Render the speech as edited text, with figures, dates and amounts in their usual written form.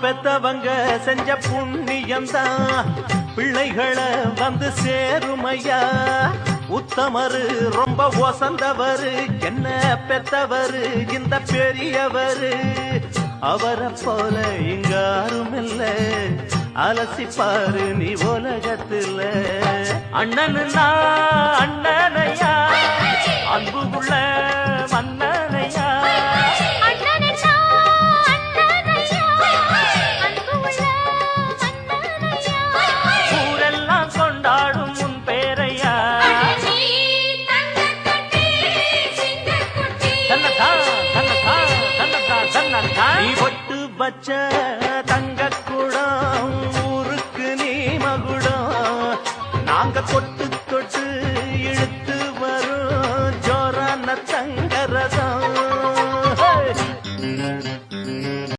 பெத்தவங்க செஞ்ச புண்ணியம்தான் பிள்ளைகளை வந்து சேருமையா. உத்தமரு ரொம்ப ஒசந்தவரு என்ன பெத்தவரு இந்த பெரியவரு. அவரை போல இங்க யாரும் இல்ல அலசிப்பாரு நீ உலகத்துல. அண்ணனுன்னா அண்ணனையா அன்புக்குள்ள மன்னனையா. ஊரெல்லாம் கொண்டாடும் உன் பேரையா. நீ ஒட்டு வச்ச தங்க குடம் ஊருக்கு நீ மகுடம். நாங்க தொட்டு தொட்டு